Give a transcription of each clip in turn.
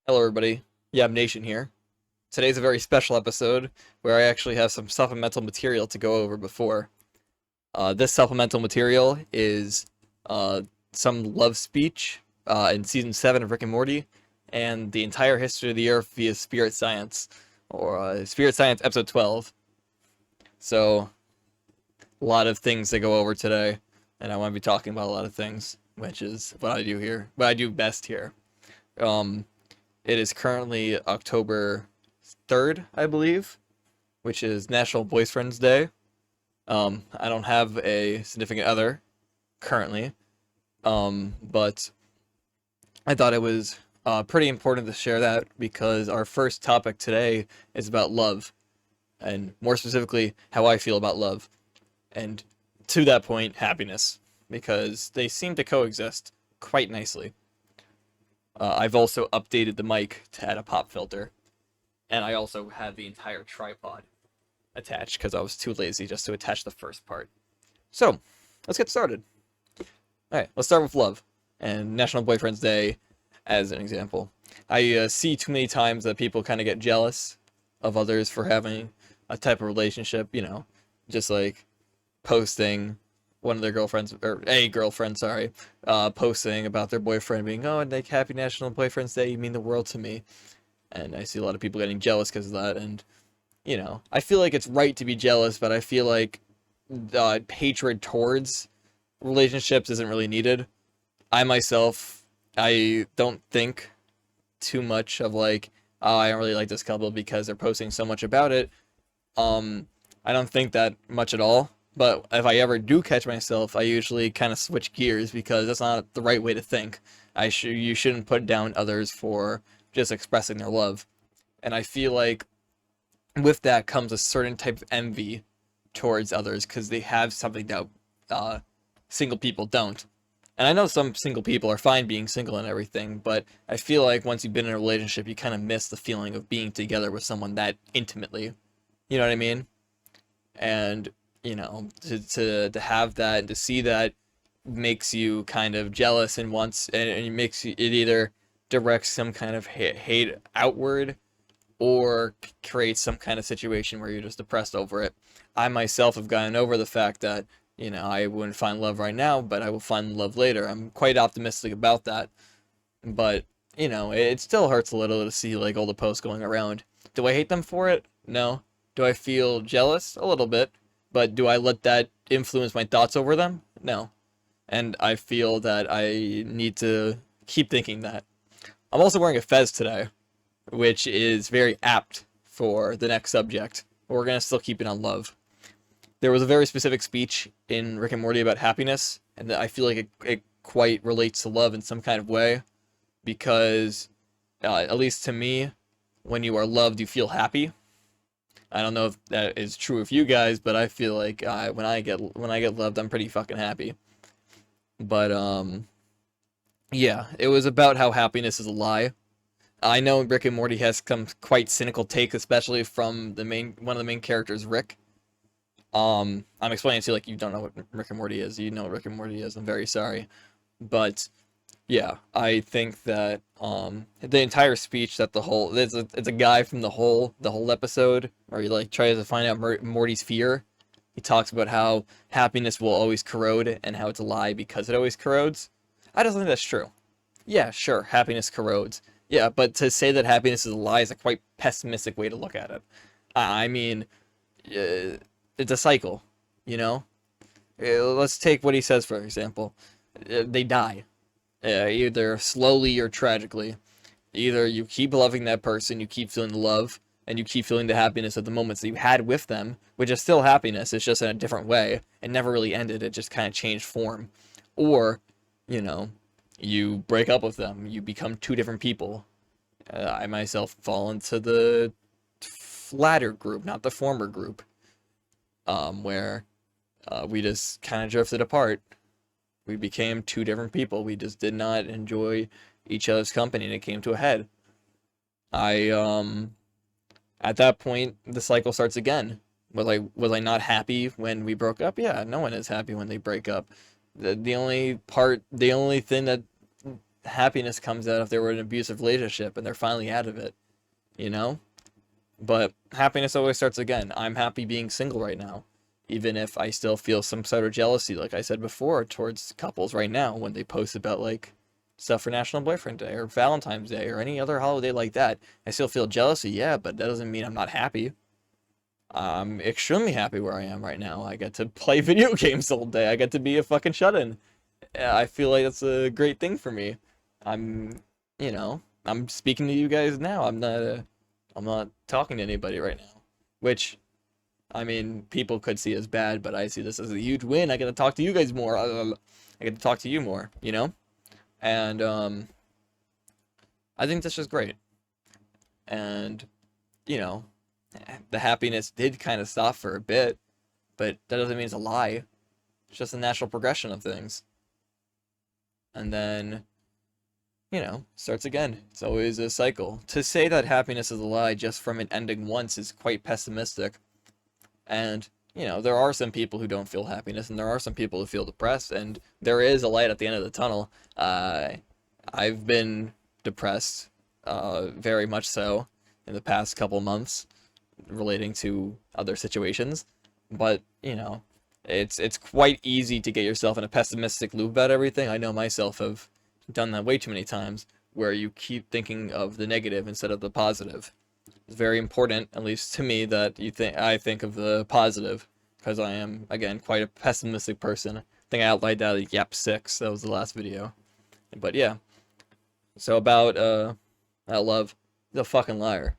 Hello, everybody. Yab Nation here. Today's a very special episode where I actually have some supplemental material to go over before. This supplemental material is uh, some love speech in season 7 of Rick and Morty and the entire history of the Earth via Spirit Science, or Spirit Science episode 12. So, a lot of things to go over today, and I want to be talking about a lot of things, which is what I do here, what I do best here. Um, it is currently October 3rd, I believe, which is National Boyfriend's Day. I don't have a significant other currently, but I thought it was pretty important to share that because our first topic today is about love, and more specifically, how I feel about love, and to that point, happiness, because they seem to coexist quite nicely. I've also updated the mic to add a pop filter, and I also have the entire tripod attached because I was too lazy just to attach the first part. So, let's get started. Alright, let's start with love and National Boyfriend's Day as an example. I see too many times that people kind of get jealous of others for having a type of relationship, just like posting one of their girlfriends, or a girlfriend, sorry, posting about their boyfriend being, oh, like, happy National Boyfriend's Day, you mean the world to me. And I see a lot of people getting jealous because of that, and I feel like it's right to be jealous, but I feel like hatred towards relationships isn't really needed. I myself, I don't think too much of like, oh, I don't really like this couple because they're posting so much about it. Um, I don't think that much at all. But if I ever do catch myself, I usually kind of switch gears because that's not the right way to think. You shouldn't put down others for just expressing their love. And I feel like with that comes a certain type of envy towards others because they have something that single people don't. And I know some single people are fine being single and everything, but I feel like once you've been in a relationship, you kind of miss the feeling of being together with someone that intimately. You know what I mean? And to have that and to see that makes you kind of jealous and wants and it makes you, it either directs some kind of hate outward or creates some kind of situation where you're just depressed over it. I myself have gotten over the fact that, I wouldn't find love right now, but I will find love later. I'm quite optimistic about that. But, it still hurts a little to see like all the posts going around. Do I hate them for it? No. Do I feel jealous? A little bit. But do I let that influence my thoughts over them? No. And I feel that I need to keep thinking that. I'm also wearing a fez today, which is very apt for the next subject. We're going to still keep it on love. There was a very specific speech in Rick and Morty about happiness, and I feel like it quite relates to love in some kind of way, because, at least to me, when you are loved, you feel happy. I don't know if that is true of you guys, but I feel like when I get loved, I'm pretty fucking happy. But yeah, it was about how happiness is a lie. I know Rick and Morty has some quite cynical takes, especially from one of the main characters, Rick. I'm explaining to you like you don't know what Rick and Morty is. You know what Rick and Morty is. I'm very sorry, but yeah, I think that the entire speech that it's a guy from the whole episode where he like tries to find out Morty's fear. He talks about how happiness will always corrode and how it's a lie because it always corrodes. I don't think that's true. Yeah, sure, happiness corrodes. Yeah, but to say that happiness is a lie is a quite pessimistic way to look at it. I mean, it's a cycle, you know? Let's take what he says, for example. They die, either slowly or tragically. Either you keep loving that person, you keep feeling the love, and you keep feeling the happiness of the moments that you had with them, which is still happiness, it's just in a different way. It never really ended, it just kind of changed form. Or, you know, you break up with them, you become two different people. I myself fall into the latter group, not the former group, where we just kind of drifted apart. We became two different people. We just did not enjoy each other's company, and it came to a head. I At that point, the cycle starts again. Was I not happy when we broke up? Yeah, no one is happy when they break up. The only thing that happiness comes out if they were in an abusive relationship and they're finally out of it, you know? But happiness always starts again. I'm happy being single right now, even if I still feel some sort of jealousy, like I said before, towards couples right now when they post about like stuff for National Boyfriend Day or Valentine's Day or any other holiday like that. I still feel jealousy, yeah, but that doesn't mean I'm not happy. I'm extremely happy where I am right now. I get to play video games all day. I get to be a fucking shut-in. I feel like that's a great thing for me. I'm, I'm speaking to you guys now. I'm not talking to anybody right now, which, I mean, people could see as bad, but I see this as a huge win. I get to talk to you guys more. I get to talk to you more, and I think that's just great. And you know, the happiness did kind of stop for a bit, but that doesn't mean it's a lie. It's just a natural progression of things. And then, starts again. It's always a cycle. To say that happiness is a lie just from it ending once is quite pessimistic. And, there are some people who don't feel happiness, and there are some people who feel depressed, and there is a light at the end of the tunnel. I've been depressed, very much so, in the past couple months, relating to other situations. But, it's quite easy to get yourself in a pessimistic loop about everything. I know myself have done that way too many times, where you keep thinking of the negative instead of the positive. It's very important, at least to me, that I think of the positive, because I am, again, quite a pessimistic person. I think I outlined that at Yap 6, that was the last video. But yeah, so about love, he's a fucking liar.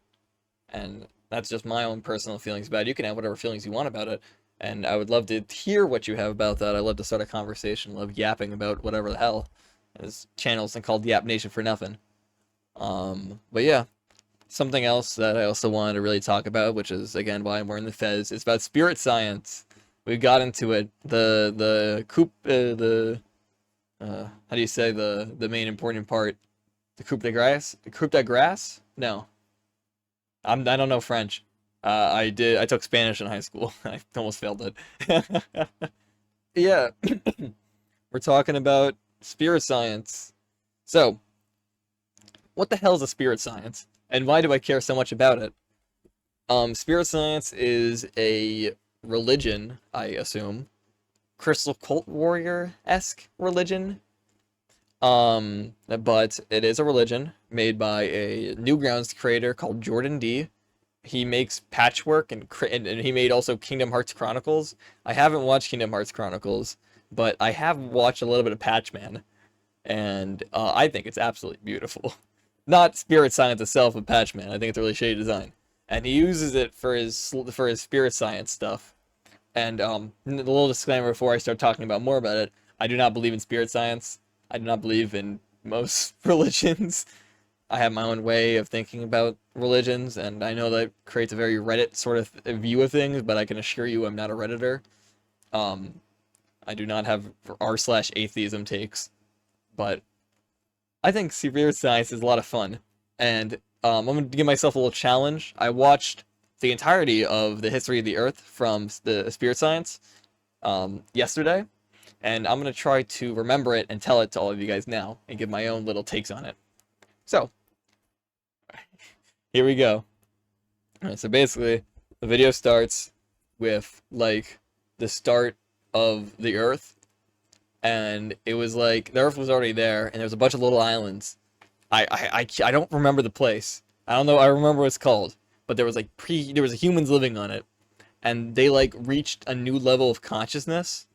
And that's just my own personal feelings about it. You can have whatever feelings you want about it, and I would love to hear what you have about that. I love to start a conversation, love yapping about whatever the hell. There's channels called Yap Nation for nothing. But yeah, something else that I also wanted to really talk about, which is again why I'm wearing the fez, is about spirit science. We got into it. How do you say the main important part? The coup de grace? The coup de grace? No, I don't know French. I took Spanish in high school. I almost failed it. Yeah, we're talking about spirit science. So, what the hell is a spirit science? And why do I care so much about it? Spirit science is a religion, I assume. Crystal cult warrior-esque religion. But it is a religion made by a Newgrounds creator called Jordan D. He makes patchwork and he made also Kingdom Hearts Chronicles. I haven't watched Kingdom Hearts Chronicles, but I have watched a little bit of Patchman, and I think it's absolutely beautiful. Not spirit science itself, but Patchman. I think it's a really shady design, and he uses it for his spirit science stuff. And a little disclaimer before I start talking about more about it: I do not believe in spirit science. I do not believe in most religions. I have my own way of thinking about religions, and I know that creates a very Reddit sort of view of things, but I can assure you I'm not a Redditor. I do not have r/atheism takes, but I think spirit science is a lot of fun, and I'm going to give myself a little challenge. I watched the entirety of the history of the Earth from the spirit science yesterday, and I'm going to try to remember it and tell it to all of you guys now, and give my own little takes on it. So, here we go. Alright, so basically, the video starts with, like, the start of the Earth, and it was like, the Earth was already there, and there was a bunch of little islands. I don't remember the place. I don't know, I remember what it's called, but there was, like, there was humans living on it, and they, like, reached a new level of consciousness,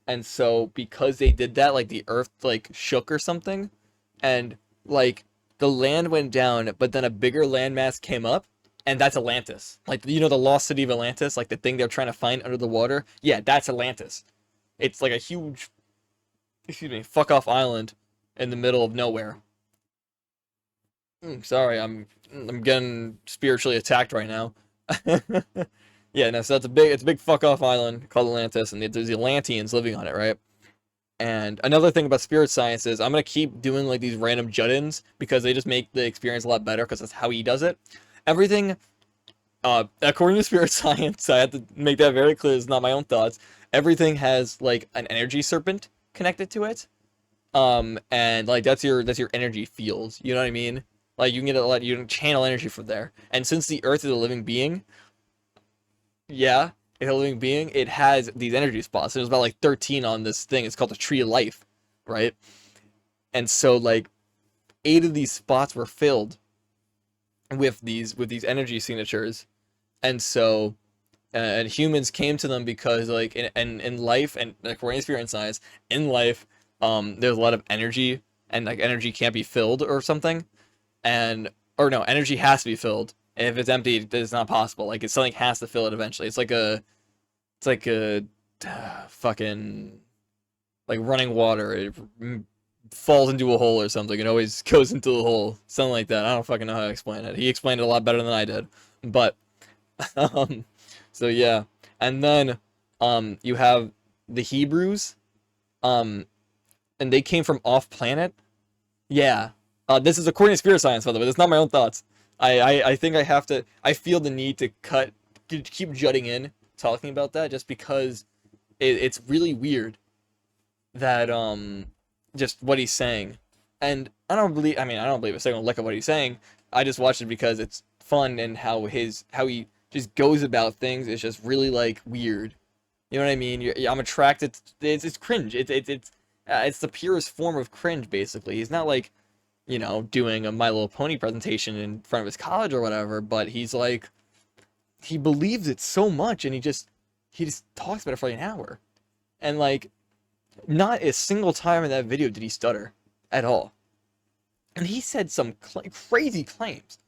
and so, because they did that, like, the Earth, like, shook or something, and, like, the land went down, but then a bigger landmass came up, and that's Atlantis. Like, the lost city of Atlantis, like the thing they're trying to find under the water? Yeah, that's Atlantis. It's like a huge, fuck off island in the middle of nowhere. Sorry, I'm getting spiritually attacked right now. Yeah, no, so it's a big fuck off island called Atlantis, and there's the Atlanteans living on it, right? And another thing about spirit science is I'm going to keep doing like these random jut-ins because they just make the experience a lot better because that's how he does it. Everything, according to spirit science, I have to make that very clear, it's not my own thoughts. Everything has like an energy serpent connected to it. And like that's your energy fields. You know what I mean? Like you can get a lot, you can channel energy from there. And since the Earth is a living being, yeah, it's a living being, it has these energy spots. There's about like 13 on this thing. It's called the Tree of Life, right? And so like 8 of these spots were filled with these energy signatures. And so and humans came to them because like in life, and according to spirit and science, in life there's a lot of energy, and like energy can't be filled or something, and or no, energy has to be filled. If it's empty, it's not possible. Like it's something has to fill it eventually. It's like a fucking like running water. It falls into a hole or something. It always goes into the hole. Something like that. I don't fucking know how to explain it. He explained it a lot better than I did. But um so yeah. And then you have the Hebrews, um and they came from off planet. Yeah. This is according to spirit science, by the way. That's not my own thoughts. I think I have to. I feel the need to keep jutting in, talking about that, just because it's really weird that just what he's saying, and I don't believe. I mean, I don't believe a single lick of what he's saying. I just watch it because it's fun, and how he just goes about things is just really like weird. You know what I mean? I'm attracted. It's cringe. It's the purest form of cringe, basically. He's not like, doing a My Little Pony presentation in front of his college or whatever, but he's like, he believes it so much, and he just talks about it for like an hour, and like, not a single time in that video did he stutter at all, and he said some crazy claims.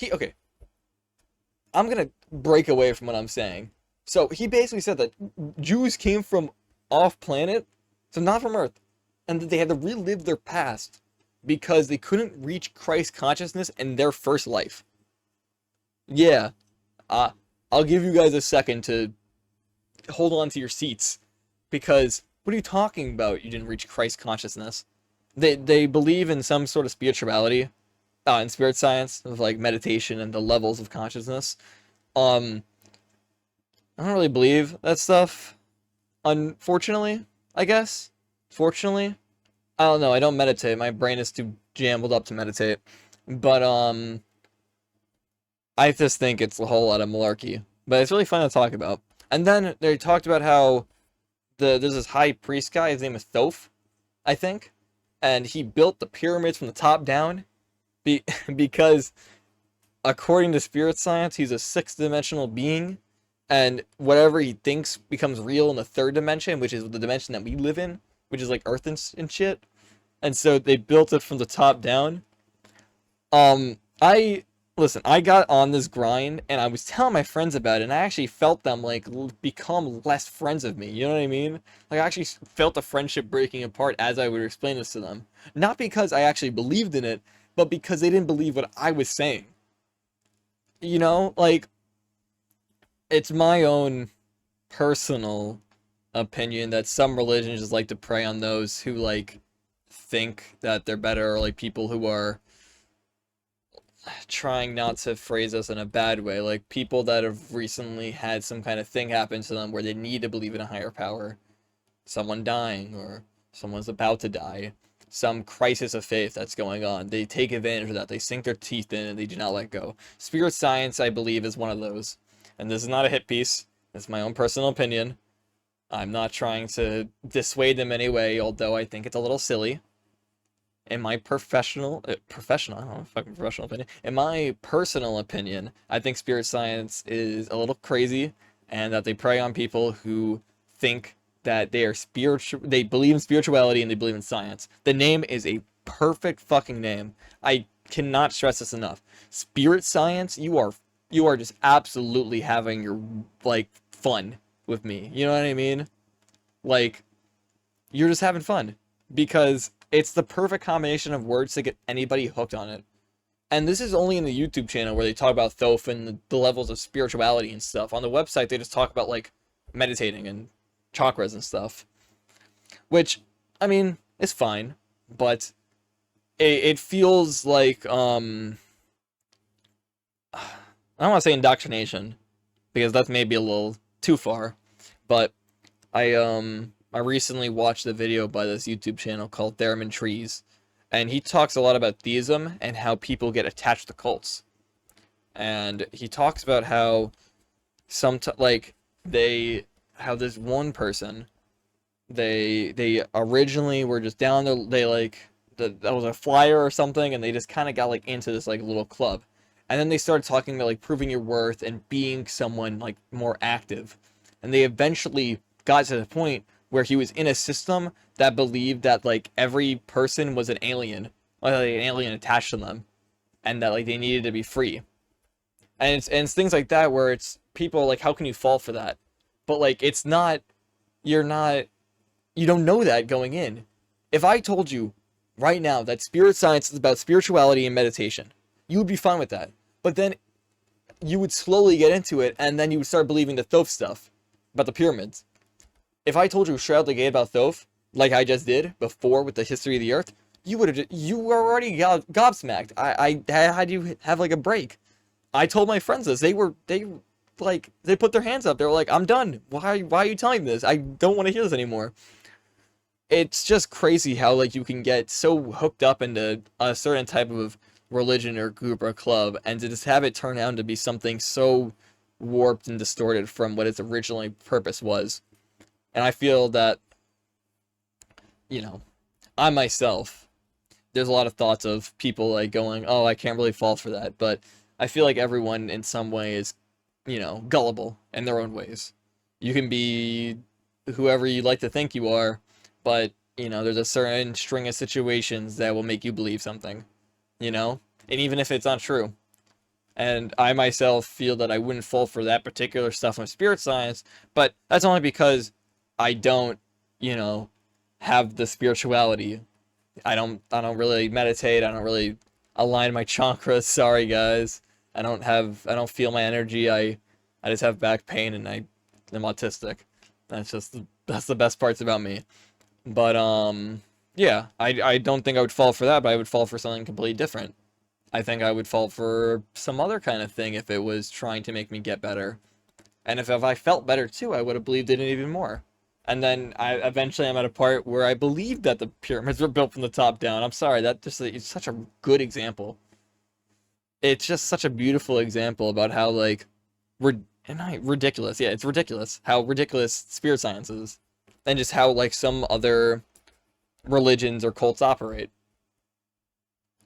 Okay, I'm gonna break away from what I'm saying. So he basically said that Jews came from off planet, so not from Earth, and that they had to relive their past because they couldn't reach Christ consciousness in their first life. Yeah, I'll give you guys a second to hold on to your seats, because what are you talking about? You didn't reach Christ consciousness. They believe in some sort of spirituality, in spirit science of like meditation and the levels of consciousness. Um, I don't really believe that stuff. Unfortunately, I guess. Fortunately, I don't know. I don't meditate. My brain is too jambled up to meditate. But I just think it's a whole lot of malarkey. But it's really fun to talk about. And then they talked about how there's this high priest guy. His name is Thoth, I think, and he built the pyramids from the top down, because according to spirit science, he's a sixth dimensional being, and whatever he thinks becomes real in the third dimension, which is the dimension that we live in, which is like Earth and shit. And so they built it from the top down. I listen, I got on this grind and I was telling my friends about it, and I actually felt them like become less friends of me. You know what I mean? Like I actually felt the friendship breaking apart as I would explain this to them. Not because I actually believed in it, but because they didn't believe what I was saying. Like it's my own personal opinion that some religions just like to prey on those who like think that they're better, or like people who are trying not to phrase us in a bad way, like people that have recently had some kind of thing happen to them where they need to believe in a higher power, someone dying or someone's about to die, some crisis of faith that's going on. They take advantage of that. They sink their teeth in and they do not let go. Spirit science, I believe, is one of those. And this is not a hit piece. It's my own personal opinion. I'm not trying to dissuade them anyway, although I think it's a little silly. In my professional, I don't know, fucking professional opinion. In my personal opinion, I think spirit science is a little crazy, and that they prey on people who think that they are spiritual, they believe in spirituality and they believe in science. The name is a perfect fucking name. I cannot stress this enough. Spirit science, you are just absolutely having your like fun with me. You know what I mean? Like you're just having fun, because it's the perfect combination of words to get anybody hooked on it. And this is only in the YouTube channel where they talk about Thoth and the levels of spirituality and stuff. On the website, they just talk about like meditating and chakras and stuff, which, I mean, is fine, but it feels like I don't want to say indoctrination, because that's maybe a little too far, but I I recently watched a video by this YouTube channel called Theremin Trees, and he talks a lot about theism and how people get attached to cults. And he talks about how like they how this one person, they originally were just down there, they like that was a flyer or something, and they just kind of got like into this like little club, and then they started talking about like proving your worth and being someone like more active, and they eventually got to the point where he was in a system that believed that like every person was an alien, like an alien attached to them, and that like they needed to be free. And it's things like that where it's people like, how can you fall for that? But like it's not, you're not, you don't know that going in. If I told you right now that spirit science is about spirituality and meditation, you would be fine with that. But then you would slowly get into it, and then you would start believing the Thoth stuff about the pyramids. If I told you straight out the gate about Thoth, like I just did before with the history of the Earth, you were already gobsmacked. I had you have like a break. I told my friends this. They put their hands up. They were like, "I'm done. Why are you telling me this? I don't want to hear this anymore." It's just crazy how like you can get so hooked up into a certain type of religion or group or club, and to just have it turn out to be something so warped and distorted from what its originally purpose was. And I feel that, you know, I myself, there's a lot of thoughts of people like going, "Oh, I can't really fall for that," but I feel like everyone in some way is, gullible in their own ways. You can be whoever you like to think you are, but, there's a certain string of situations that will make you believe something, and even if it's not true. And I myself feel that I wouldn't fall for that particular stuff on spirit science, but that's only because I don't, have the spirituality. I don't really meditate. I don't really align my chakras. Sorry guys. I don't feel my energy. I just have back pain, and I'm autistic. That's the best parts about me. But yeah, I don't think I would fall for that, but I would fall for something completely different. I think I would fall for some other kind of thing if it was trying to make me get better. And if I felt better too, I would have believed in it even more. And then I'm at a part where I believe that the pyramids were built from the top down. I'm sorry, that just it's such a good example. It's just such a beautiful example about how like ridiculous. Yeah, it's ridiculous how ridiculous spirit science is, and just how like some other religions or cults operate.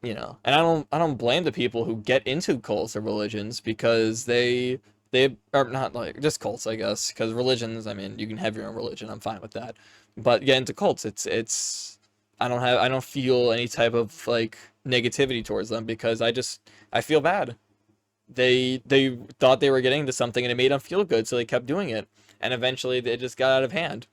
And I don't blame the people who get into cults or religions, because they are not like just cults, I guess, because religions, I mean, you can have your own religion, I'm fine with that. But get into cults, it's I don't feel any type of like negativity towards them, because I feel bad. They thought they were getting into something and it made them feel good, so they kept doing it, and eventually they just got out of hand.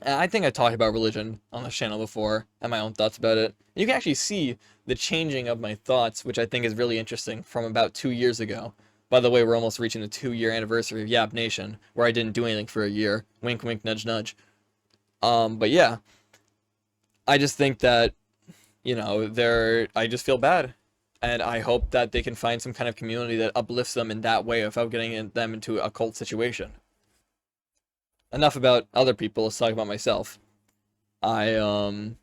And I think I talked about religion on this channel before and my own thoughts about it. You can actually see the changing of my thoughts, which I think is really interesting, from about 2 years ago. By the way, we're almost reaching the 2-year anniversary of Yap Nation, where I didn't do anything for a year. Wink, wink, nudge, nudge. But yeah, I just think that, I just feel bad. And I hope that they can find some kind of community that uplifts them in that way without getting them into a cult situation. Enough about other people, let's talk about myself. I'm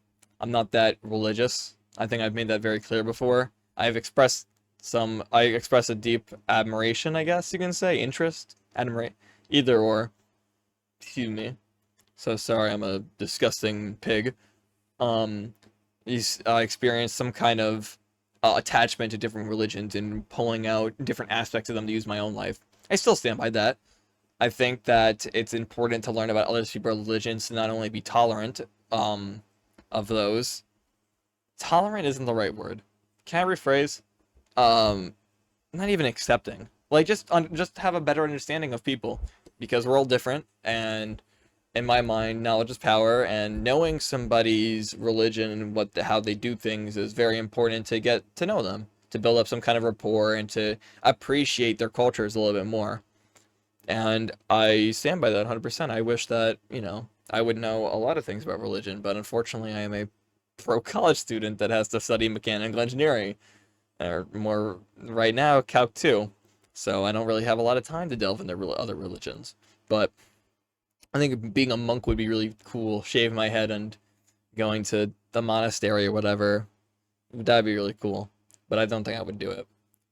not that religious. I think I've made that very clear before. I express a deep admiration, I guess you can say, interest, admiration, either or. Excuse me. So sorry, I'm a disgusting pig. Um, I experienced some kind of attachment to different religions and pulling out different aspects of them to use my own life. I still stand by that. I think that it's important to learn about other people's religions to not only be tolerant of those. Tolerant isn't the right word. Can I rephrase? Um, Not even accepting. Like just have a better understanding of people, because we're all different, and in my mind, knowledge is power, and knowing somebody's religion and how they do things is very important to get to know them, to build up some kind of rapport, and to appreciate their cultures a little bit more. And I stand by that 100%. I wish that, I would know a lot of things about religion, but unfortunately I am a pro college student that has to study mechanical engineering, or more right now, Calc 2. So I don't really have a lot of time to delve into other religions. But I think being a monk would be really cool. Shave my head and going to the monastery or whatever. That'd be really cool. But I don't think I would do it.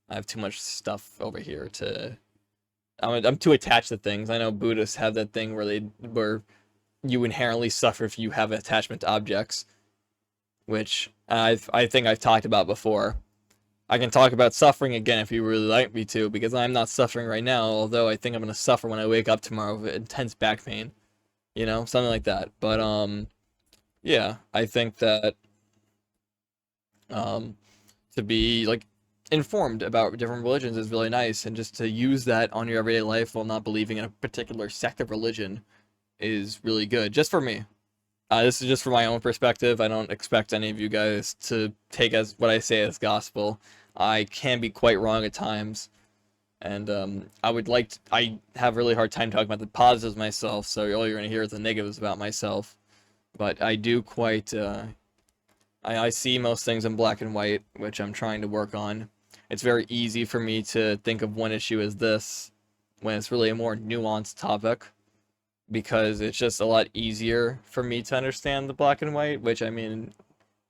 I have too much stuff over here to. I'm too attached to things. I know Buddhists have that thing where you inherently suffer if you have an attachment to objects, which I think I've talked about before. I can talk about suffering again if you really like me to, because I'm not suffering right now, although I think I'm gonna suffer when I wake up tomorrow with intense back pain. Something like that. But yeah, I think that um to be like informed about different religions is really nice, and just to use that on your everyday life while not believing in a particular sect of religion is really good, just for me. This is just from my own perspective. I don't expect any of you guys to take as what I say as gospel. I can be quite wrong at times, and I have a really hard time talking about the positives myself, so all you're going to hear is the negatives about myself. But I do quite, I see most things in black and white, which I'm trying to work on. It's very easy for me to think of one issue as this, when it's really a more nuanced topic, because it's just a lot easier for me to understand the black and white, which I mean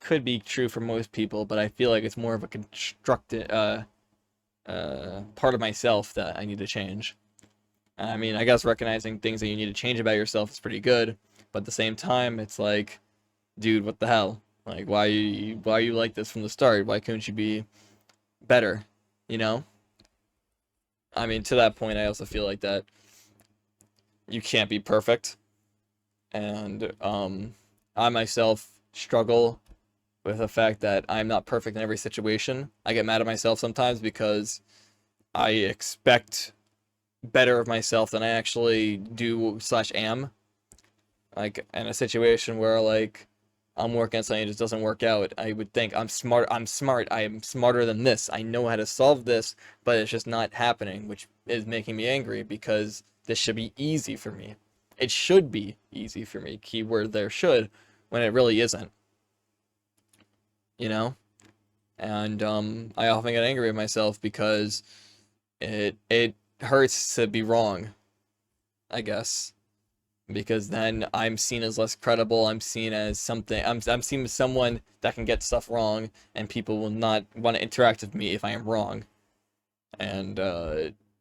could be true for most people, but I feel like it's more of a constructed part of myself that I need to change. I mean, I guess recognizing things that you need to change about yourself is pretty good, but at the same time, it's like, dude, what the hell? Like, why are you like this from the start? Why couldn't you be better? You know? I mean, to that point, I also feel like that you can't be perfect, and I myself struggle with the fact that I'm not perfect in every situation. I get mad at myself sometimes because I expect better of myself than I actually do slash am. Like in a situation where like I'm working on something and it just doesn't work out, I would think I'm smart, I am smarter than this. I know how to solve this, but it's just not happening, which is making me angry because this should be easy for me. It should be easy for me. Keyword there, should, when it really isn't. You know? And I often get angry at myself because it hurts to be wrong, I guess, because then I'm seen as less credible. I'm seen as something. I'm seen as someone that can get stuff wrong, and people will not want to interact with me if I am wrong. And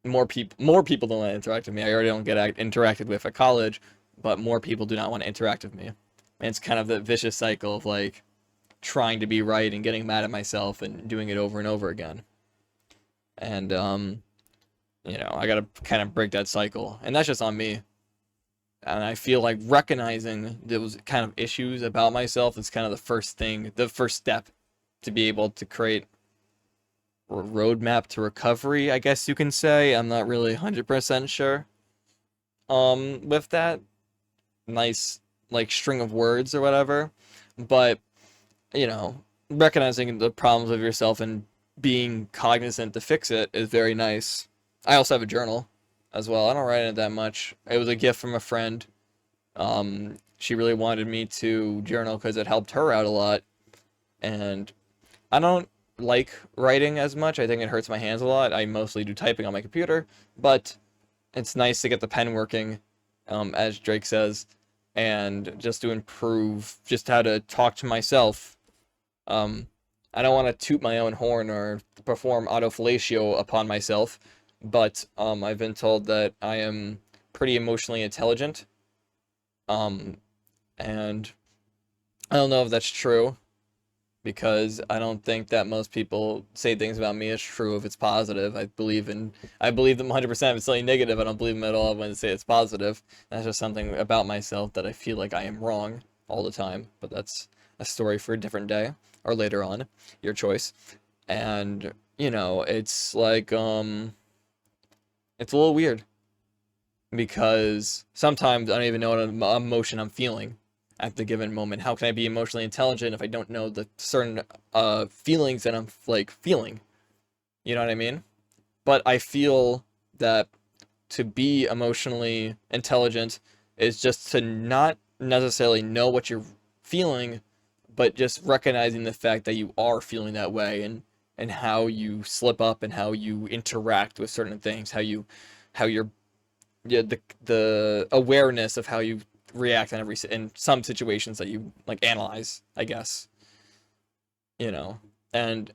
more people don't want to interact with me. I already don't get interacted with at college, but more people do not want to interact with me. And it's kind of the vicious cycle of like trying to be right and getting mad at myself and doing it over and over again. And I gotta kind of break that cycle, and that's just on me. And I feel like recognizing those kind of issues about myself is kind of the first step to be able to create a roadmap to recovery, I guess you can say. I'm not really 100% sure. With that nice like string of words or whatever, but you know, recognizing the problems of yourself and being cognizant to fix it is very nice. I also have a journal as well. I don't write in it that much. It was a gift from a friend. She really wanted me to journal because it helped her out a lot. And I don't like writing as much. I think it hurts my hands a lot. I mostly do typing on my computer, but it's nice to get the pen working, as Drake says, and just to improve just how to talk to myself. I don't want to toot my own horn or perform autofellatio upon myself, but I've been told that I am pretty emotionally intelligent, um, and I don't know if that's true because I don't think that most people say things about me as true if it's positive. I believe them 100%. If it's something negative, I don't believe them at all when they say it's positive. That's just something about myself that I feel like I am wrong all the time, but that's a story for a different day or later on, your choice. And it's like it's a little weird because sometimes I don't even know what emotion I'm feeling at the given moment. How can I be emotionally intelligent if I don't know the certain feelings that I'm like feeling? You know what I mean? But I feel that to be emotionally intelligent is just to not necessarily know what you're feeling, but just recognizing the fact that you are feeling that way, and how you slip up and how you interact with certain things, how your yeah, the awareness of how you react in some situations that you like analyze, I guess, you know. And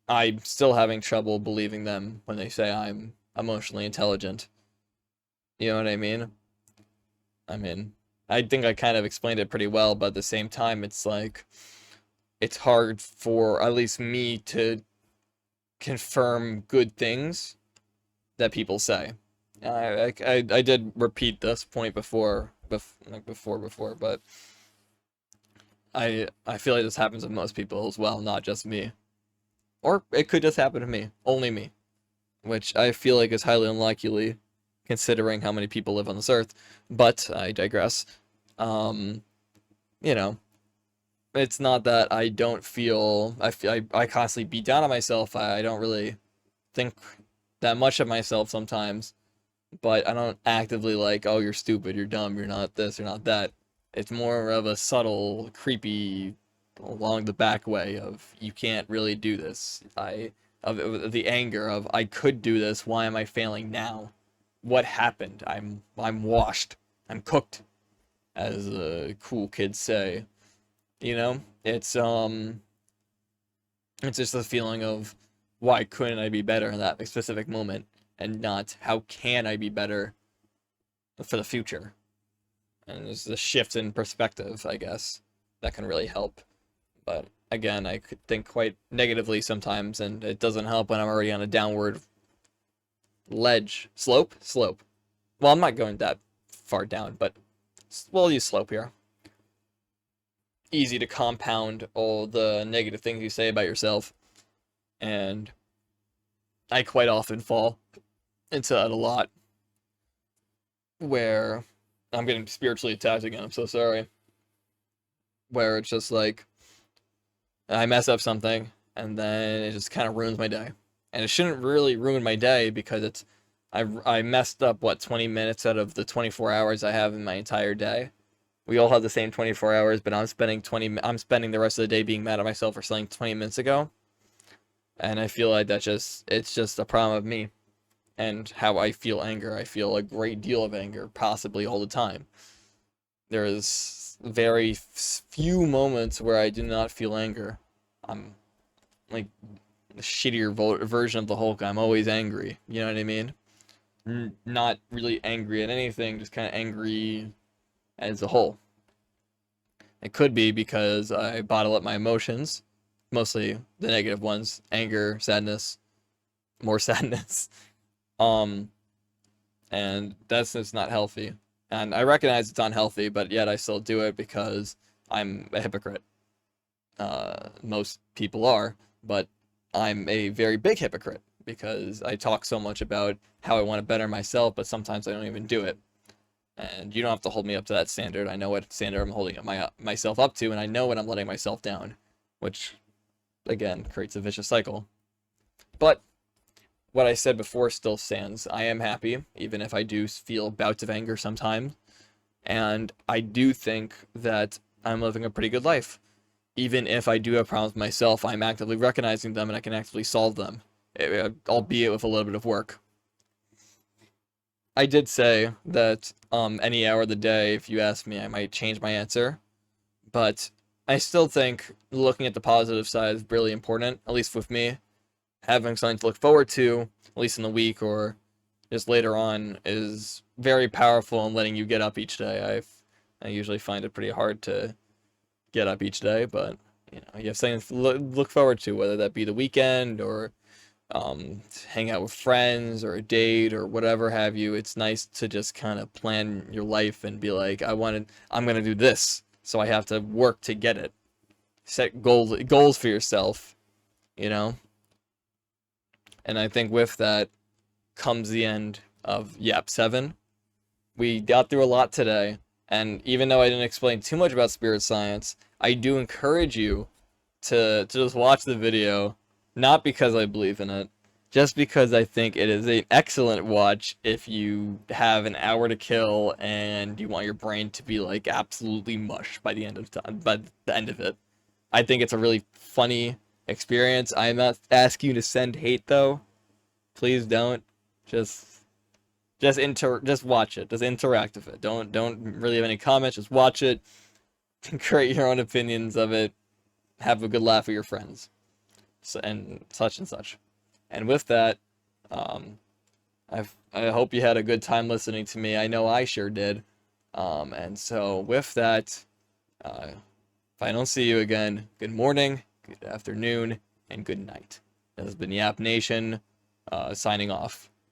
I'm still having trouble believing them when they say I'm emotionally intelligent. You know what I mean? I mean, I think I kind of explained it pretty well, but at the same time, it's like it's hard for at least me to confirm good things that people say. I did repeat this point before, but I feel like this happens with most people as well, not just me. Or it could just happen to me, only me, which I feel like is highly unlikely considering how many people live on this earth. But I digress. Um, you know, it's not that I don't feel I constantly beat down on myself. I don't really think that much of myself sometimes, but I don't actively like, oh, you're stupid, you're dumb, you're not this, you're not that. It's more of a subtle, creepy, along the back way of you can't really do this. Of the anger of I could do this. Why am I failing now? What happened? I'm washed. I'm cooked, as the cool kids say. You know, it's just the feeling of why couldn't I be better in that specific moment, and not how can I be better for the future. And there's a shift in perspective, I guess, that can really help. But again, I could think quite negatively sometimes, and it doesn't help when I'm already on a downward slope. Well, I'm not going that far down, but we'll use slope here. Easy to compound all the negative things you say about yourself, and I quite often fall into that a lot, where I'm getting spiritually attacked again. I'm so sorry. Where it's just like I mess up something, and then it just kind of ruins my day. And it shouldn't really ruin my day because I messed up what 20 minutes out of the 24 hours I have in my entire day. We all have the same 24 hours, but I'm spending the rest of the day being mad at myself for something 20 minutes ago. And I feel like it's just a problem of me and how I feel anger. I feel a great deal of anger, possibly all the time. There is very few moments where I do not feel anger. I'm like the shittier version of the Hulk. I'm always angry. You know what I mean? Not really angry at anything, just kind of angry as a whole. It could be because I bottle up my emotions, mostly the negative ones, anger, sadness, more sadness. Um, and that's just not healthy. And I recognize it's unhealthy, but yet I still do it because I'm a hypocrite. Most people are, but I'm a very big hypocrite because I talk so much about how I want to better myself, but sometimes I don't even do it. And you don't have to hold me up to that standard. I know what standard I'm holding myself up to, and I know when I'm letting myself down, which, again, creates a vicious cycle. But what I said before still stands. I am happy, even if I do feel bouts of anger sometimes. And I do think that I'm living a pretty good life. Even if I do have problems with myself, I'm actively recognizing them and I can actively solve them, albeit with a little bit of work. I did say that any hour of the day, if you ask me, I might change my answer. But I still think looking at the positive side is really important, at least with me. Having something to look forward to, at least in the week or just later on, is very powerful in letting you get up each day. I usually find it pretty hard to get up each day, but you know, you have something to look forward to, whether that be the weekend or hang out with friends or a date or whatever have you. It's nice to just kind of plan your life and be like, I'm gonna do this, so I have to work to get it. Set goals for yourself, you know. And I think with that comes the end of Yap 7. We got through a lot today, and even though I didn't explain too much about spirit science, I do encourage you to just watch the video, not because I believe in it, just because I think it is an excellent watch if you have an hour to kill and you want your brain to be like absolutely mush by the end of it. I think it's a really funny experience. I'm not asking you to send hate though. Please don't. Just just watch it. Just interact with it. Don't really have any comments. Just watch it. Create your own opinions of it. Have a good laugh with your friends, so, and such and such. And with that, um, I hope you had a good time listening to me. I know I sure did. And so with that, if I don't see you again, good morning, good afternoon, and good night. This has been Yap Nation, signing off.